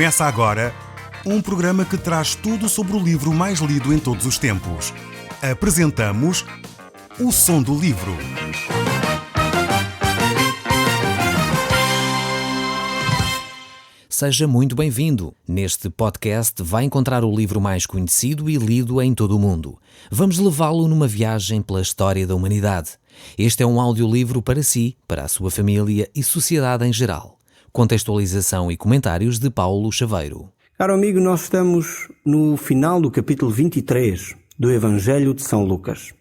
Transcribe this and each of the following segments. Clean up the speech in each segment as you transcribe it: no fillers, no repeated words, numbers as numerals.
Começa agora um programa que traz tudo sobre o livro mais lido em todos os tempos. Apresentamos O Som do Livro. Seja muito bem-vindo. Neste podcast vai encontrar o livro mais conhecido e lido em todo o mundo. Vamos levá-lo numa viagem pela história da humanidade. Este é um audiolivro para si, para a sua família e sociedade em geral. Contextualização e comentários de Paulo Chaveiro. Caro amigo, nós estamos no final do capítulo 23 do Evangelho de São Lucas.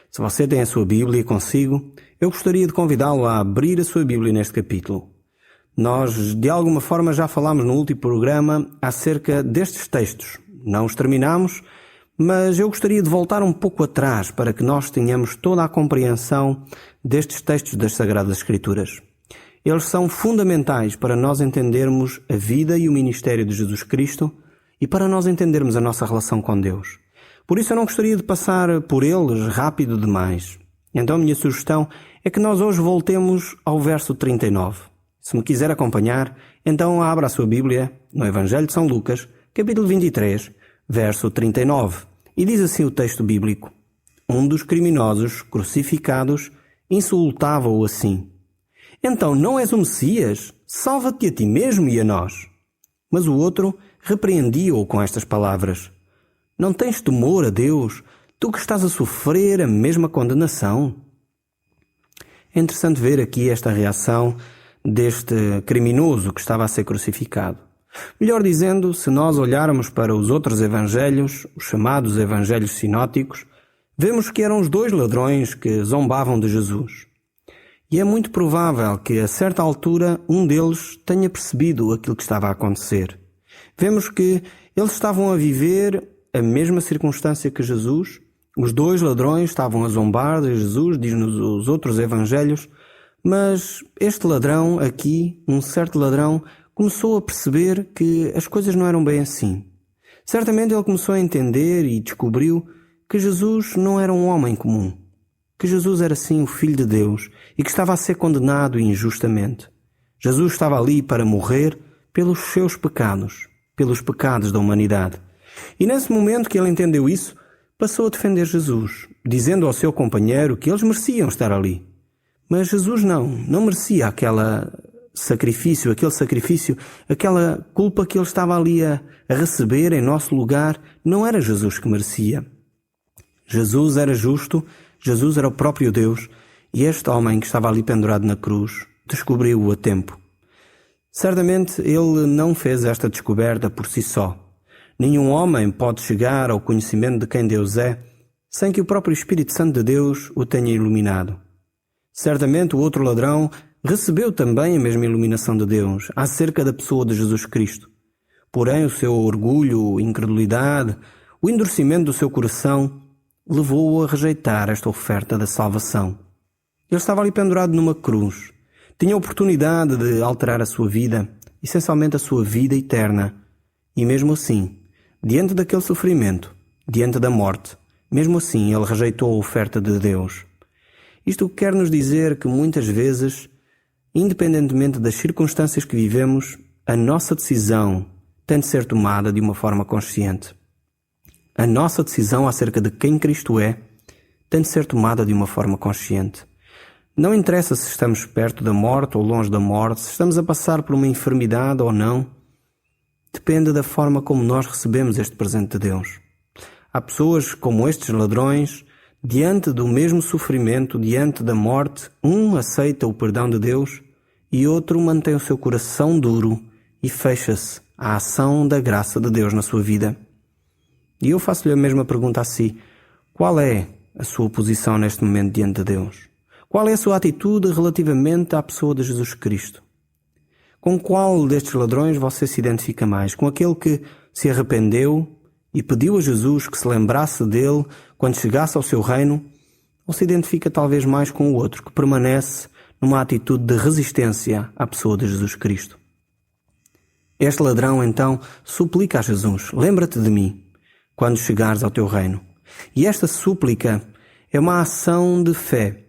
Se você tem a sua Bíblia consigo, eu gostaria de convidá-lo a abrir a sua Bíblia neste capítulo. Nós, de alguma forma, já falámos no último programa acerca destes textos. Não os terminamos, mas eu gostaria de voltar um pouco atrás para que nós tenhamos toda a compreensão destes textos das Sagradas Escrituras. Eles são fundamentais para nós entendermos a vida e o ministério de Jesus Cristo e para nós entendermos a nossa relação com Deus. Por isso eu não gostaria de passar por eles rápido demais. Então a minha sugestão é que nós hoje voltemos ao verso 39. Se me quiser acompanhar, então abra a sua Bíblia no Evangelho de São Lucas, capítulo 23, verso 39. E diz assim o texto bíblico: Um dos criminosos crucificados insultava-o assim: Então não és o Messias? Salva-te a ti mesmo e a nós. Mas o outro repreendia-o com estas palavras: Não tens temor a Deus, tu que estás a sofrer a mesma condenação? É interessante ver aqui esta reação deste criminoso que estava a ser crucificado. Melhor dizendo, se nós olharmos para os outros evangelhos, os chamados evangelhos sinóticos, vemos que eram os dois ladrões que zombavam de Jesus. E é muito provável que, a certa altura, um deles tenha percebido aquilo que estava a acontecer. Vemos que eles estavam a viver a mesma circunstância que Jesus. Os dois ladrões estavam a zombar de Jesus, diz-nos os outros evangelhos, mas este ladrão aqui, um certo ladrão, começou a perceber que as coisas não eram bem assim. Certamente ele começou a entender e descobriu que Jesus não era um homem comum, que Jesus era sim o Filho de Deus e que estava a ser condenado injustamente. Jesus estava ali para morrer pelos seus pecados, pelos pecados da humanidade. E nesse momento que ele entendeu isso, passou a defender Jesus, dizendo ao seu companheiro que eles mereciam estar ali. Mas Jesus não merecia aquele sacrifício, aquela culpa que ele estava ali a receber em nosso lugar. Não era Jesus que merecia. Jesus era justo, Jesus era o próprio Deus, e este homem que estava ali pendurado na cruz descobriu-o a tempo. Certamente ele não fez esta descoberta por si só. Nenhum homem pode chegar ao conhecimento de quem Deus é sem que o próprio Espírito Santo de Deus o tenha iluminado. Certamente o outro ladrão recebeu também a mesma iluminação de Deus acerca da pessoa de Jesus Cristo. Porém, o seu orgulho, incredulidade, o endurecimento do seu coração levou-o a rejeitar esta oferta da salvação. Ele estava ali pendurado numa cruz. Tinha a oportunidade de alterar a sua vida, essencialmente a sua vida eterna. E mesmo assim, diante daquele sofrimento, diante da morte, mesmo assim ele rejeitou a oferta de Deus. Isto quer nos dizer que muitas vezes, independentemente das circunstâncias que vivemos, a nossa decisão tem de ser tomada de uma forma consciente. A nossa decisão acerca de quem Cristo é tem de ser tomada de uma forma consciente. Não interessa se estamos perto da morte ou longe da morte, se estamos a passar por uma enfermidade ou não. Depende da forma como nós recebemos este presente de Deus. Há pessoas como estes ladrões, diante do mesmo sofrimento, diante da morte, um aceita o perdão de Deus e outro mantém o seu coração duro e fecha-se à ação da graça de Deus na sua vida. E eu faço-lhe a mesma pergunta a si: qual é a sua posição neste momento diante de Deus? Qual é a sua atitude relativamente à pessoa de Jesus Cristo? Com qual destes ladrões você se identifica mais? Com aquele que se arrependeu e pediu a Jesus que se lembrasse dele quando chegasse ao seu reino, ou se identifica talvez mais com o outro, que permanece numa atitude de resistência à pessoa de Jesus Cristo? Este ladrão, então, suplica a Jesus: lembra-te de mim quando chegares ao teu reino. E esta súplica é uma ação de fé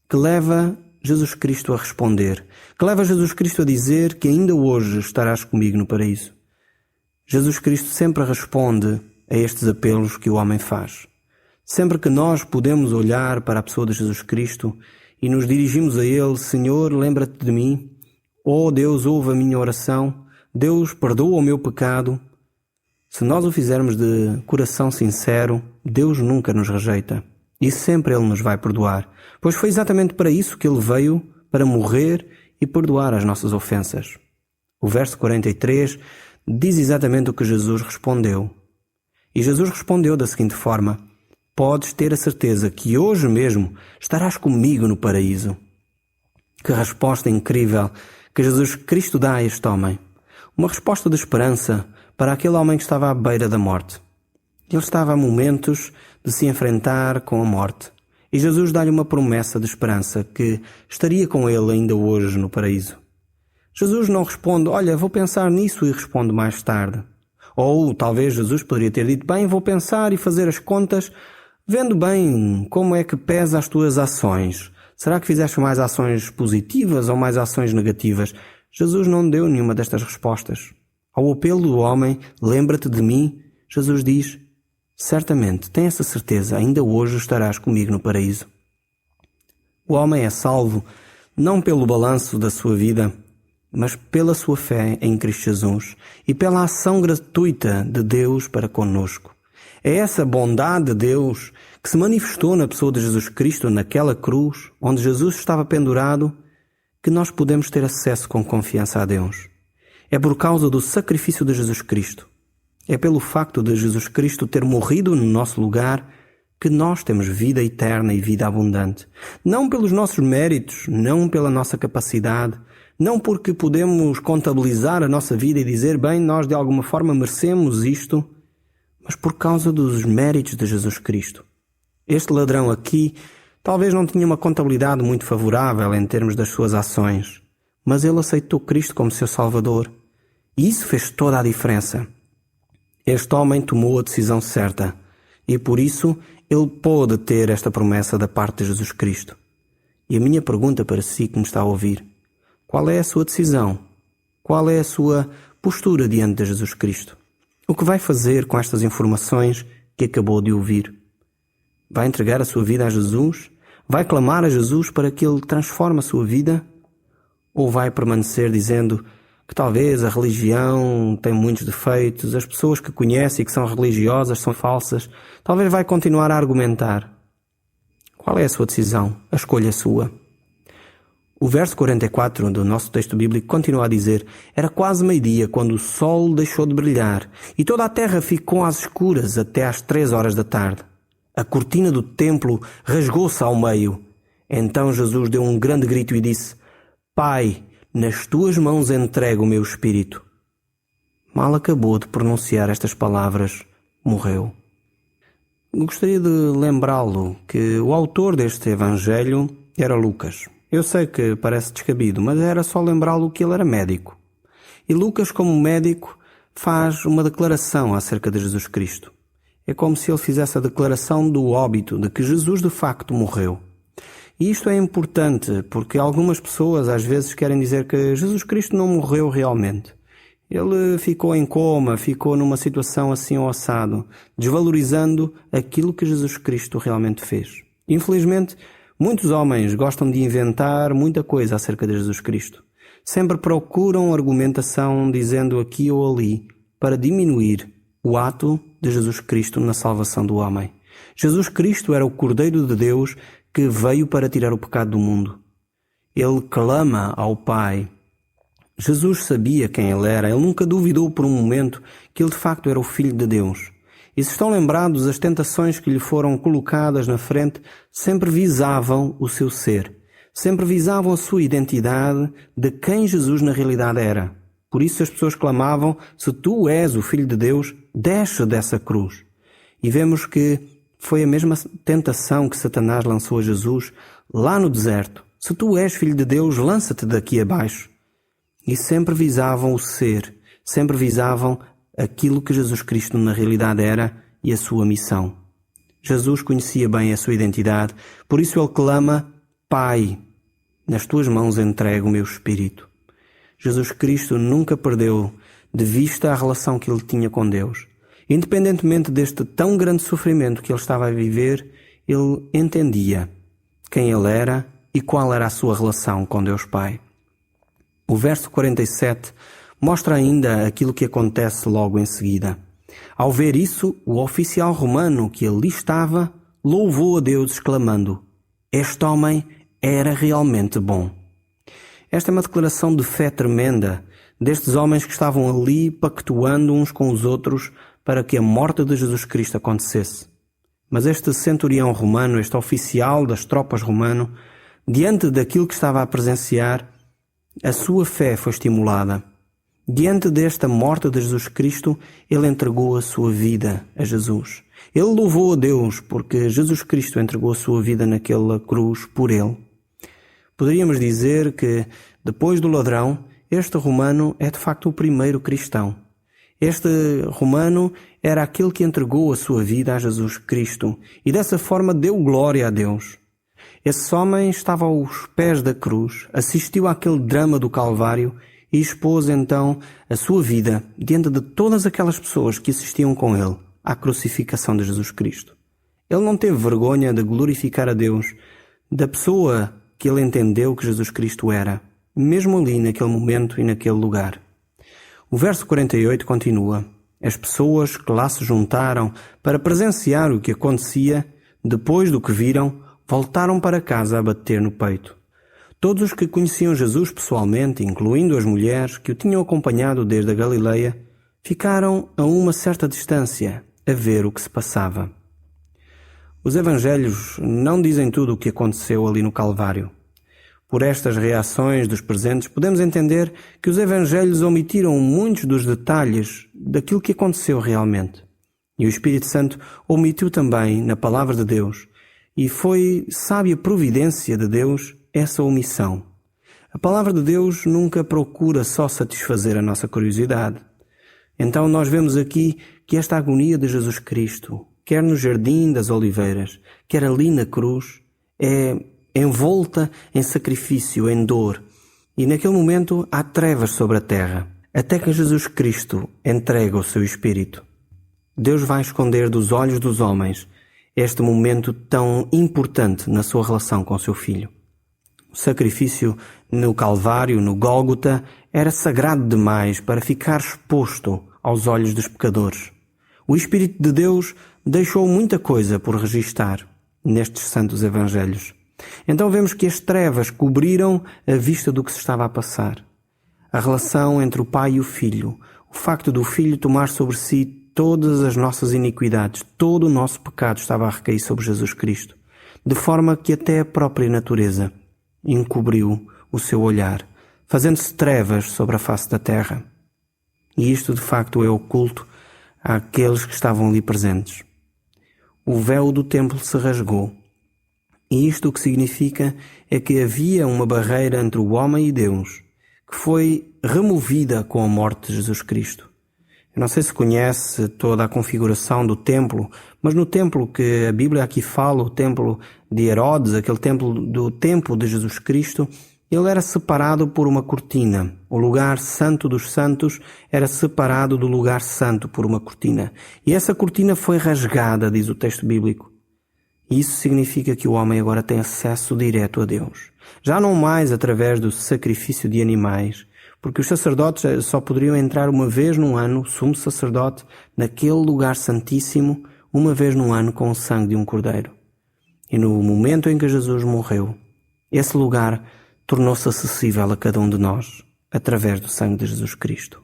que leva Jesus Cristo a responder, que leva Jesus Cristo a dizer que ainda hoje estarás comigo no paraíso. Jesus Cristo sempre responde a estes apelos que o homem faz. Sempre que nós podemos olhar para a pessoa de Jesus Cristo e nos dirigimos a Ele, Senhor, lembra-te de mim. Oh Deus, ouve a minha oração. Deus, perdoa o meu pecado. Se nós o fizermos de coração sincero, Deus nunca nos rejeita. E sempre Ele nos vai perdoar. Pois foi exatamente para isso que Ele veio, para morrer e perdoar as nossas ofensas. O verso 43 diz exatamente o que Jesus respondeu. E Jesus respondeu da seguinte forma: podes ter a certeza que hoje mesmo estarás comigo no paraíso. Que resposta incrível que Jesus Cristo dá a este homem. Uma resposta de esperança para aquele homem que estava à beira da morte. Ele estava a momentos de se enfrentar com a morte. E Jesus dá-lhe uma promessa de esperança que estaria com ele ainda hoje no paraíso. Jesus não responde, olha, vou pensar nisso e respondo mais tarde. Ou talvez Jesus poderia ter dito, bem, vou pensar e fazer as contas, vendo bem como é que pesa as tuas ações. Será que fizeste mais ações positivas ou mais ações negativas? Jesus não deu nenhuma destas respostas. Ao apelo do homem, lembra-te de mim, Jesus diz, certamente, tem essa certeza, ainda hoje estarás comigo no paraíso. O homem é salvo não pelo balanço da sua vida, mas pela sua fé em Cristo Jesus e pela ação gratuita de Deus para conosco. É essa bondade de Deus que se manifestou na pessoa de Jesus Cristo naquela cruz, onde Jesus estava pendurado, que nós podemos ter acesso com confiança a Deus. É por causa do sacrifício de Jesus Cristo. É pelo facto de Jesus Cristo ter morrido no nosso lugar que nós temos vida eterna e vida abundante. Não pelos nossos méritos, não pela nossa capacidade, não porque podemos contabilizar a nossa vida e dizer, bem, nós de alguma forma merecemos isto, mas por causa dos méritos de Jesus Cristo. Este ladrão aqui talvez não tinha uma contabilidade muito favorável em termos das suas ações, mas ele aceitou Cristo como seu Salvador. E isso fez toda a diferença. Este homem tomou a decisão certa e por isso ele pôde ter esta promessa da parte de Jesus Cristo. E a minha pergunta para si que me está a ouvir, qual é a sua decisão? Qual é a sua postura diante de Jesus Cristo? O que vai fazer com estas informações que acabou de ouvir? Vai entregar a sua vida a Jesus? Vai clamar a Jesus para que Ele transforme a sua vida? Ou vai permanecer dizendo que talvez a religião tem muitos defeitos, as pessoas que conhece e que são religiosas são falsas? Talvez vai continuar a argumentar. Qual é a sua decisão? A escolha é sua. O verso 44 do nosso texto bíblico continua a dizer: era quase meio-dia quando o sol deixou de brilhar e toda a terra ficou às escuras até às 3 horas da tarde. A cortina do templo rasgou-se ao meio. Então Jesus deu um grande grito e disse: Pai, nas tuas mãos entrego o meu espírito. Mal acabou de pronunciar estas palavras, morreu. Gostaria de lembrá-lo que o autor deste evangelho era Lucas. Eu sei que parece descabido, mas era só lembrá-lo que ele era médico. E Lucas, como médico, faz uma declaração acerca de Jesus Cristo. É como se ele fizesse a declaração do óbito, de que Jesus de facto morreu. E isto é importante porque algumas pessoas às vezes querem dizer que Jesus Cristo não morreu realmente. Ele ficou em coma, ficou numa situação assim ou assado, desvalorizando aquilo que Jesus Cristo realmente fez. Infelizmente, muitos homens gostam de inventar muita coisa acerca de Jesus Cristo. Sempre procuram argumentação dizendo aqui ou ali para diminuir o ato de Jesus Cristo na salvação do homem. Jesus Cristo era o Cordeiro de Deus que veio para tirar o pecado do mundo. Ele clama ao Pai. Jesus sabia quem ele era. Ele nunca duvidou por um momento que ele de facto era o Filho de Deus. E se estão lembrados, as tentações que lhe foram colocadas na frente sempre visavam o seu ser. Sempre visavam a sua identidade de quem Jesus na realidade era. Por isso as pessoas clamavam, se tu és o Filho de Deus, desce dessa cruz. E vemos que foi a mesma tentação que Satanás lançou a Jesus lá no deserto. Se tu és Filho de Deus, lança-te daqui abaixo. E sempre visavam o ser, sempre visavam aquilo que Jesus Cristo na realidade era e a sua missão. Jesus conhecia bem a sua identidade, por isso ele clama, Pai, nas tuas mãos entrego o meu espírito. Jesus Cristo nunca perdeu de vista a relação que ele tinha com Deus. Independentemente deste tão grande sofrimento que ele estava a viver, ele entendia quem ele era e qual era a sua relação com Deus Pai. O verso 47 mostra ainda aquilo que acontece logo em seguida. Ao ver isso, o oficial romano que ali estava louvou a Deus exclamando: "Este homem era realmente bom." Esta é uma declaração de fé tremenda destes homens que estavam ali pactuando uns com os outros para que a morte de Jesus Cristo acontecesse. Mas este centurião romano, este oficial das tropas romano, diante daquilo que estava a presenciar, a sua fé foi estimulada. Diante desta morte de Jesus Cristo, ele entregou a sua vida a Jesus. Ele louvou a Deus porque Jesus Cristo entregou a sua vida naquela cruz por ele. Poderíamos dizer que, depois do ladrão, este romano é de facto o primeiro cristão. Este romano era aquele que entregou a sua vida a Jesus Cristo e dessa forma deu glória a Deus. Esse homem estava aos pés da cruz, assistiu àquele drama do Calvário e expôs então a sua vida diante de todas aquelas pessoas que assistiam com ele à crucificação de Jesus Cristo. Ele não teve vergonha de glorificar a Deus da pessoa que ele entendeu que Jesus Cristo era, mesmo ali naquele momento e naquele lugar. O verso 48 continua: "As pessoas que lá se juntaram para presenciar o que acontecia, depois do que viram, voltaram para casa a bater no peito. Todos os que conheciam Jesus pessoalmente, incluindo as mulheres que o tinham acompanhado desde a Galileia, ficaram a uma certa distância a ver o que se passava." Os evangelhos não dizem tudo o que aconteceu ali no Calvário. Por estas reações dos presentes, podemos entender que os evangelhos omitiram muitos dos detalhes daquilo que aconteceu realmente. E o Espírito Santo omitiu também na palavra de Deus, e foi sábia providência de Deus essa omissão. A palavra de Deus nunca procura só satisfazer a nossa curiosidade. Então nós vemos aqui que esta agonia de Jesus Cristo, quer no Jardim das Oliveiras, quer ali na cruz, é envolta em sacrifício, em dor. E naquele momento há trevas sobre a terra, até que Jesus Cristo entrega o seu Espírito. Deus vai esconder dos olhos dos homens este momento tão importante na sua relação com o seu Filho. O sacrifício no Calvário, no Gólgota, era sagrado demais para ficar exposto aos olhos dos pecadores. O Espírito de Deus deixou muita coisa por registar nestes santos evangelhos. Então vemos que as trevas cobriram a vista do que se estava a passar. A relação entre o Pai e o Filho, o facto do Filho tomar sobre si todas as nossas iniquidades, todo o nosso pecado estava a recair sobre Jesus Cristo, de forma que até a própria natureza encobriu o seu olhar, fazendo-se trevas sobre a face da terra. E isto de facto é oculto àqueles que estavam ali presentes. O véu do templo se rasgou. E isto o que significa é que havia uma barreira entre o homem e Deus, que foi removida com a morte de Jesus Cristo. Eu não sei se conhece toda a configuração do templo, mas no templo que a Bíblia aqui fala, o templo de Herodes, aquele templo do templo de Jesus Cristo, ele era separado por uma cortina. O lugar santo dos santos era separado do lugar santo por uma cortina. E essa cortina foi rasgada, diz o texto bíblico. Isso significa que o homem agora tem acesso direto a Deus. Já não mais através do sacrifício de animais, porque os sacerdotes só poderiam entrar uma vez num ano, o sumo sacerdote, naquele lugar santíssimo, uma vez num ano com o sangue de um cordeiro. E no momento em que Jesus morreu, esse lugar tornou-se acessível a cada um de nós, através do sangue de Jesus Cristo.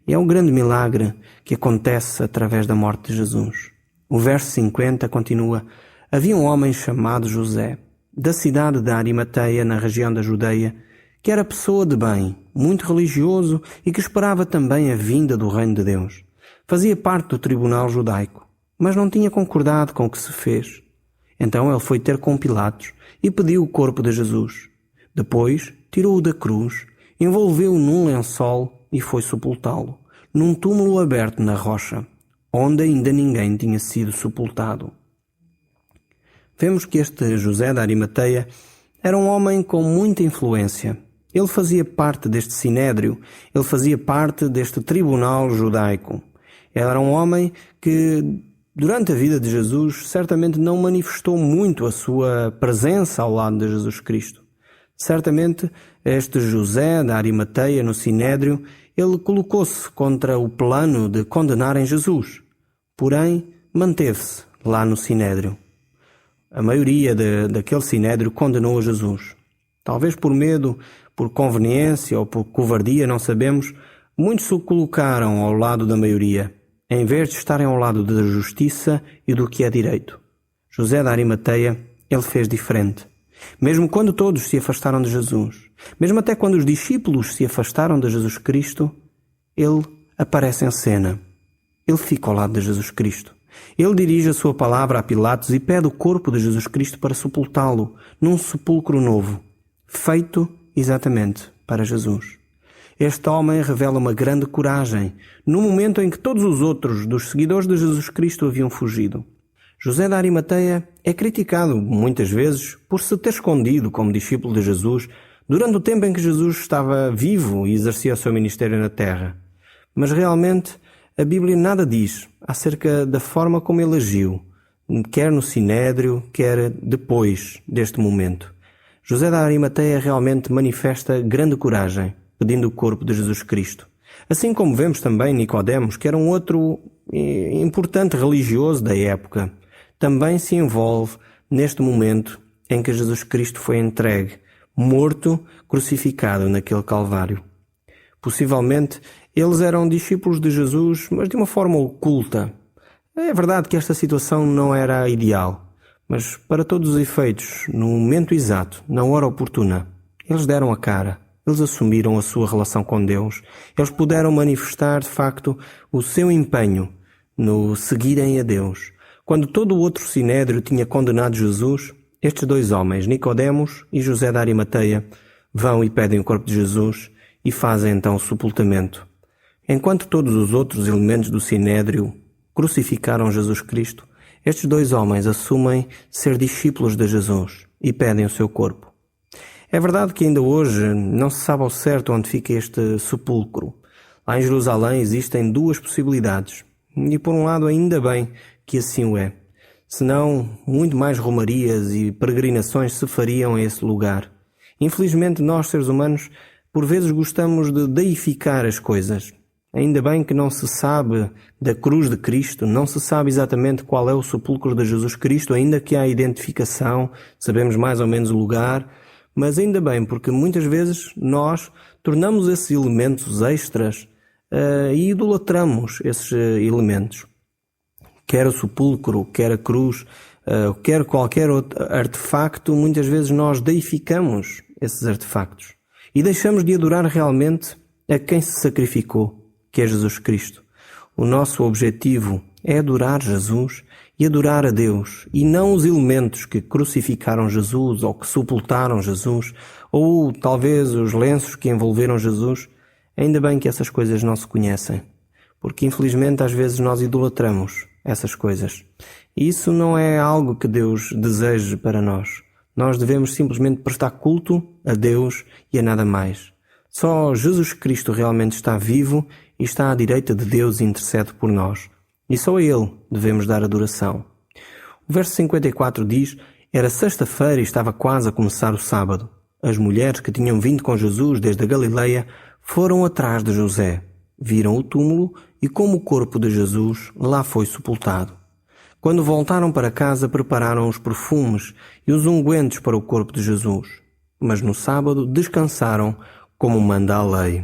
E é um grande milagre que acontece através da morte de Jesus. O verso 50 continua: "Havia um homem chamado José, da cidade de Arimateia, na região da Judeia, que era pessoa de bem, muito religioso e que esperava também a vinda do reino de Deus. Fazia parte do tribunal judaico, mas não tinha concordado com o que se fez. Então ele foi ter com Pilatos e pediu o corpo de Jesus. Depois tirou-o da cruz, envolveu-o num lençol e foi sepultá-lo, num túmulo aberto na rocha, onde ainda ninguém tinha sido sepultado." Vemos que este José da Arimateia era um homem com muita influência. Ele fazia parte deste sinédrio, ele fazia parte deste tribunal judaico. Ele era um homem que, durante a vida de Jesus, certamente não manifestou muito a sua presença ao lado de Jesus Cristo. Certamente, este José da Arimateia, no sinédrio, ele colocou-se contra o plano de condenarem Jesus. Porém, manteve-se lá no sinédrio. A maioria daquele sinédrio condenou a Jesus. Talvez por medo, por conveniência ou por covardia, não sabemos, muitos se colocaram ao lado da maioria, em vez de estarem ao lado da justiça e do que é direito. José da Arimateia, ele fez diferente. Mesmo quando todos se afastaram de Jesus, mesmo até quando os discípulos se afastaram de Jesus Cristo, ele aparece em cena. Ele fica ao lado de Jesus Cristo. Ele dirige a sua palavra a Pilatos e pede o corpo de Jesus Cristo para sepultá-lo num sepulcro novo, feito exatamente para Jesus. Este homem revela uma grande coragem no momento em que todos os outros dos seguidores de Jesus Cristo haviam fugido. José da Arimateia é criticado muitas vezes por se ter escondido como discípulo de Jesus durante o tempo em que Jesus estava vivo e exercia o seu ministério na terra. Mas realmente a Bíblia nada diz acerca da forma como ele agiu, quer no sinédrio, quer depois deste momento. José da Arimateia realmente manifesta grande coragem, pedindo o corpo de Jesus Cristo. Assim como vemos também Nicodemos, que era um outro importante religioso da época, também se envolve neste momento em que Jesus Cristo foi entregue, morto, crucificado naquele Calvário. Possivelmente, eles eram discípulos de Jesus, mas de uma forma oculta. É verdade que esta situação não era ideal, mas para todos os efeitos, no momento exato, na hora oportuna, eles deram a cara, eles assumiram a sua relação com Deus, eles puderam manifestar, de facto, o seu empenho no seguirem a Deus. Quando todo o outro sinédrio tinha condenado Jesus, estes dois homens, Nicodemos e José da Arimateia, vão e pedem o corpo de Jesus e fazem então o sepultamento. Enquanto todos os outros elementos do sinédrio crucificaram Jesus Cristo, estes dois homens assumem ser discípulos de Jesus e pedem o seu corpo. É verdade que ainda hoje não se sabe ao certo onde fica este sepulcro. Lá em Jerusalém existem duas possibilidades. E por um lado, ainda bem que assim o é. Senão, muito mais romarias e peregrinações se fariam a esse lugar. Infelizmente, nós, seres humanos, por vezes gostamos de deificar as coisas. Ainda bem que não se sabe da cruz de Cristo, não se sabe exatamente qual é o sepulcro de Jesus Cristo, ainda que há identificação, sabemos mais ou menos o lugar, mas ainda bem, porque muitas vezes nós tornamos esses elementos extras e idolatramos esses elementos. Quer o sepulcro, quer a cruz, quer qualquer outro artefacto, muitas vezes nós deificamos esses artefactos e deixamos de adorar realmente a quem se sacrificou, que é Jesus Cristo. O nosso objetivo é adorar Jesus e adorar a Deus, e não os elementos que crucificaram Jesus ou que sepultaram Jesus, ou talvez os lenços que envolveram Jesus. Ainda bem que essas coisas não se conhecem, porque infelizmente às vezes nós idolatramos essas coisas. E isso não é algo que Deus deseje para nós. Nós devemos simplesmente prestar culto a Deus e a nada mais. Só Jesus Cristo realmente está vivo e está à direita de Deus e intercede por nós. E só a Ele devemos dar adoração. O verso 54 diz: Era sexta-feira e estava quase a começar o sábado. As mulheres que tinham vindo com Jesus desde a Galileia foram atrás de José. Viram o túmulo e como o corpo de Jesus lá foi sepultado. Quando voltaram para casa, prepararam os perfumes e os ungüentos para o corpo de Jesus. Mas no sábado descansaram como manda a lei.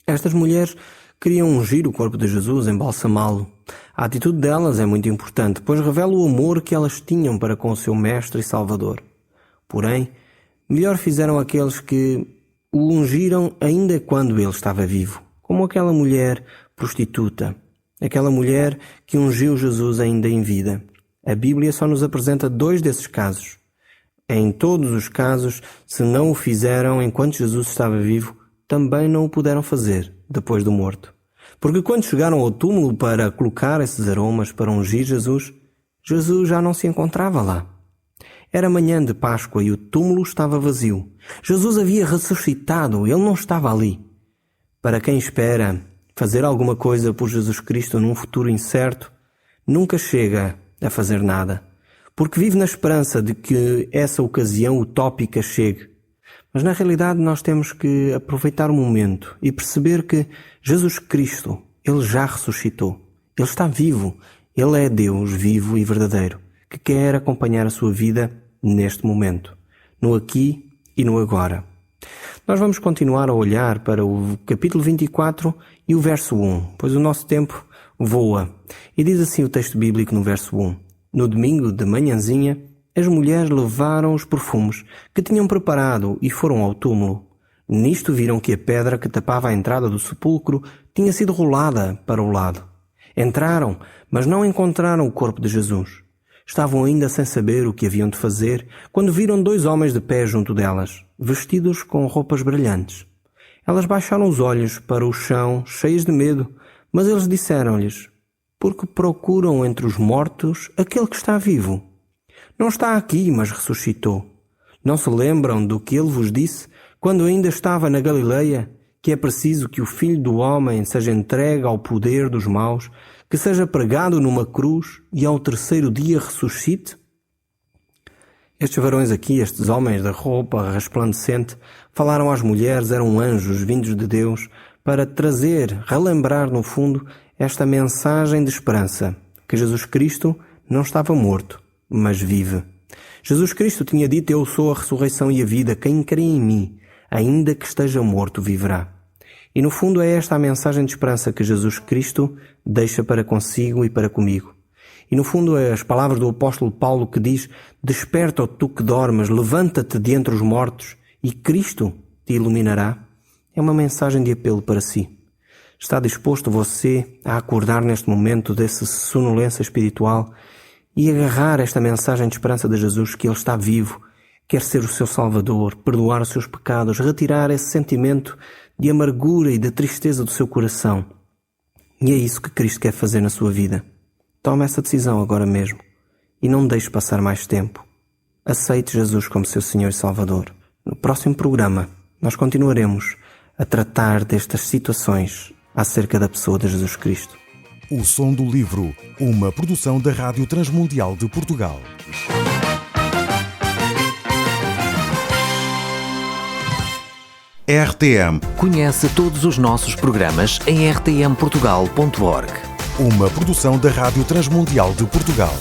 Estas mulheres queriam ungir o corpo de Jesus, embalsamá-lo. A atitude delas é muito importante, pois revela o amor que elas tinham para com o seu Mestre e Salvador. Porém, melhor fizeram aqueles que o ungiram ainda quando ele estava vivo, como aquela mulher prostituta, aquela mulher que ungiu Jesus ainda em vida. A Bíblia só nos apresenta 2 desses casos. Em todos os casos, se não o fizeram enquanto Jesus estava vivo, também não o puderam fazer depois do morto. Porque quando chegaram ao túmulo para colocar esses aromas para ungir Jesus, Jesus já não se encontrava lá. Era manhã de Páscoa e o túmulo estava vazio. Jesus havia ressuscitado, ele não estava ali. Para quem espera fazer alguma coisa por Jesus Cristo num futuro incerto, nunca chega a fazer nada, porque vive na esperança de que essa ocasião utópica chegue. Mas na realidade nós temos que aproveitar o momento e perceber que Jesus Cristo, ele já ressuscitou. Ele está vivo. Ele é Deus vivo e verdadeiro, que quer acompanhar a sua vida neste momento, no aqui e no agora. Nós vamos continuar a olhar para o capítulo 24 e o verso 1, pois o nosso tempo voa. E diz assim o texto bíblico no verso 1. No domingo de manhãzinha, as mulheres levaram os perfumes que tinham preparado e foram ao túmulo. Nisto viram que a pedra que tapava a entrada do sepulcro tinha sido rolada para o lado. Entraram, mas não encontraram o corpo de Jesus. Estavam ainda sem saber o que haviam de fazer quando viram 2 homens de pé junto delas, vestidos com roupas brilhantes. Elas baixaram os olhos para o chão, cheias de medo, mas eles disseram-lhes: "Por que procuram entre os mortos aquele que está vivo? Não está aqui, mas ressuscitou. Não se lembram do que ele vos disse quando ainda estava na Galileia, que é preciso que o Filho do Homem seja entregue ao poder dos maus, que seja pregado numa cruz e ao 3º dia ressuscite?" Estes varões aqui, estes homens da roupa resplandecente, falaram às mulheres, eram anjos vindos de Deus para trazer, relembrar no fundo, esta mensagem de esperança, que Jesus Cristo não estava morto, mas vive. Jesus Cristo tinha dito: "Eu sou a ressurreição e a vida, quem crê em mim, ainda que esteja morto, viverá." E no fundo é esta a mensagem de esperança que Jesus Cristo deixa para consigo e para comigo. E no fundo é as palavras do apóstolo Paulo que diz: "Desperta, ó tu que dormes, levanta-te de entre os mortos e Cristo te iluminará." É uma mensagem de apelo para si. Está disposto você a acordar neste momento dessa sonolência espiritual e agarrar esta mensagem de esperança de Jesus, que Ele está vivo, quer ser o seu Salvador, perdoar os seus pecados, retirar esse sentimento de amargura e de tristeza do seu coração? E é isso que Cristo quer fazer na sua vida. Tome essa decisão agora mesmo e não deixe passar mais tempo. Aceite Jesus como seu Senhor e Salvador. No próximo programa, nós continuaremos a tratar destas situações acerca da pessoa de Jesus Cristo. O Som do Livro, uma produção da Rádio Transmundial de Portugal. RTM. Conhece todos os nossos programas em rtmportugal.org. Uma produção da Rádio Transmundial de Portugal.